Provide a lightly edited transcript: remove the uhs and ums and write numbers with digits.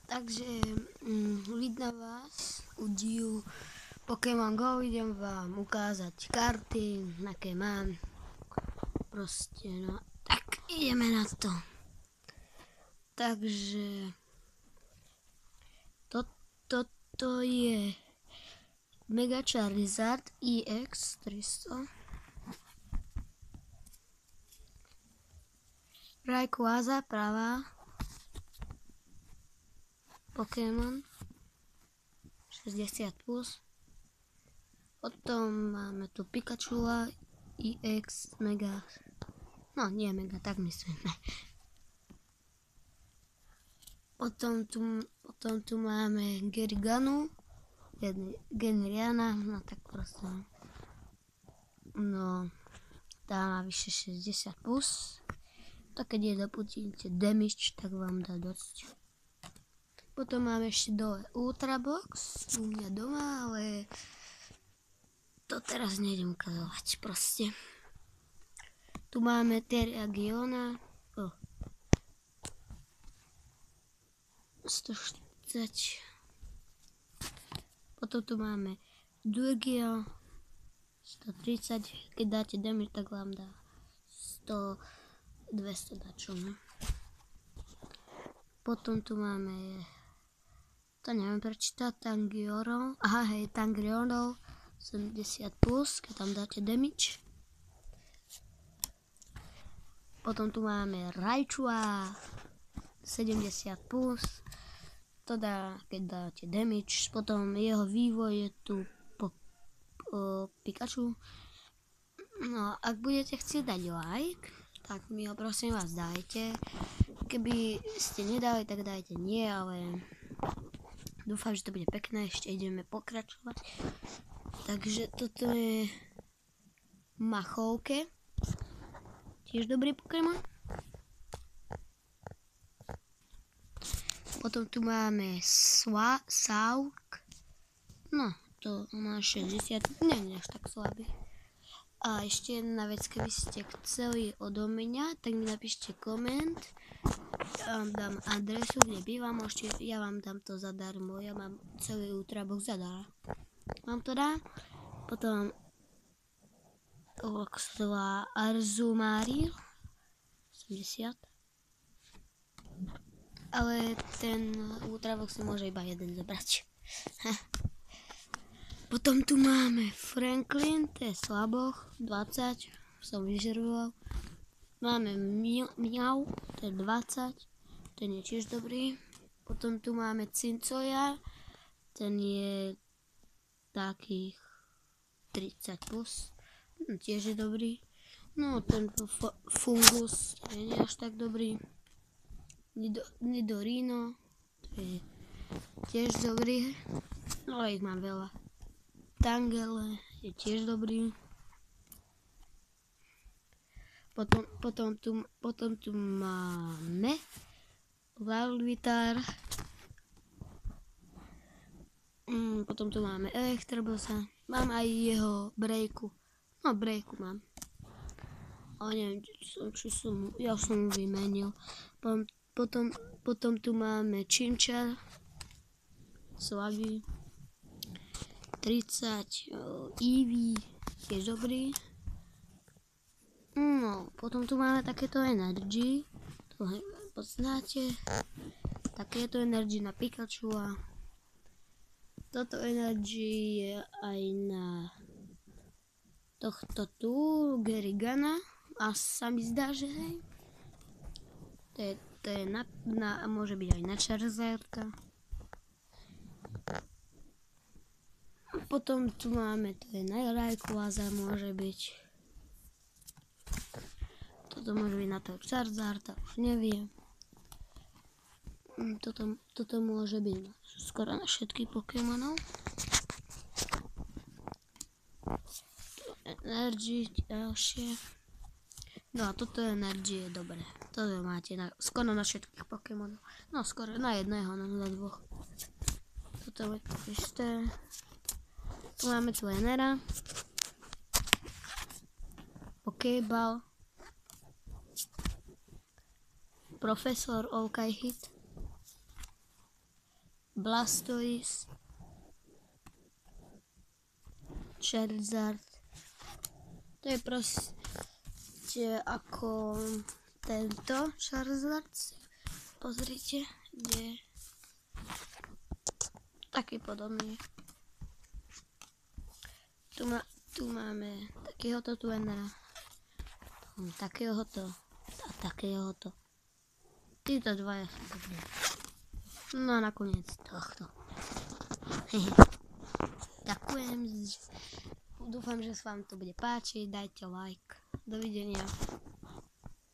Takže vítam vás u dílu Pokémon Go. Idem vám ukázať karty, aké mám. Proste, no, tak ideme na to. Takže toto je Mega Charizard EX 300. Rayquaza pravá. Pokémon 60+. Potom máme tu Pikachu EX Mega. No nie Mega, tak myslím. Potom tu máme Geriganu, Genriana, no tak proste. No, tá má vyše 60+. To keď je doputíte damage, tak vám dá dosť. Potom máme ešte dole Ultra Box u mňa doma, ale to teraz nejdem ukazovať proste. Tu máme Terragiona 140. Potom tu máme Durgia 130. Keď dáte damage, tak vám dá 100, 200 dačo. Potom tu máme, to neviem prečítať, Tangrionov. Aha, hej, Tangrionov 70+, keď tam dáte damage. Potom tu máme Raichua 70+, to dá, keď dáte damage. Potom jeho vývoj je tu Pikachu. No, ak budete chcieť dať like, tak mi ho prosím vás dajte. Keby ste nedali, tak dajte nie, ale dúfam, že to bude pekné. Ešte ideme pokračovať. Takže toto je Machovke. Tiež dobrý Pokémon. Potom tu máme Sauk. No, to má 60. Nie až tak slabý. A ešte jedna vec, keby ste chceli odo mňa, tak mi napíšte koment. Ja vám dám adresu, kde bývam, ja vám dám to zadarmo. Ja mám celý Ultrabox zadarmo. Vám to dám. Potom Oxla Arzumaril 80. Ale ten Ultrabox si môže iba jeden zobrať. Potom tu máme Franklin, to je slaboch, 20, som vyžeroval. Máme Miau, to je 20, ten je tiež dobrý. Potom tu máme Cincoja, ten je takých 30+, tiež je dobrý. No ten Fungus, ten je až tak dobrý. Nidorino, to je tiež dobrý, ale ich mám veľa. Tangele je tiež dobrý. Potom tu máme Larvitar. Potom tu máme Electabuzza. Mám aj jeho Breaku. No, Breaku mám. Ale neviem, ja som mu vymenil. Potom tu máme Chimchar. Slabý. 30, Eevee, tiež dobrý. No, potom tu máme takéto Energy, to poznáte, takéto Energy na Pikachu a toto Energy je aj na tohto tu, Gerigana, a sa mi zdá, že hej, to je môže byť aj na Charizardka. Potom tu máme, to je na Rayquaza, môže byť. Toto môže byť na toho Charizarda, už neviem. Toto môže byť skoro na všetky Pokémonov. Energy ďalšie. No a toto Energy je dobré. Toto máte skoro na všetkých Pokémonov. No skoro na jedného, no na dvoch. Toto je to isté. Tu máme Trainera, Pokéball, Profesor OK Hit, Blastoise, Charizard. To je proste ako tento Charizard. Pozrite, kde je taký podobný. Tu máme takéhoto Tuenera, takéhoto a takéhoto. Títo dvaja sú dobré. No a nakoniec tohto. Ďakujem. Dúfam, že sa vám to bude páčiť. Dajte like. Dovidenia.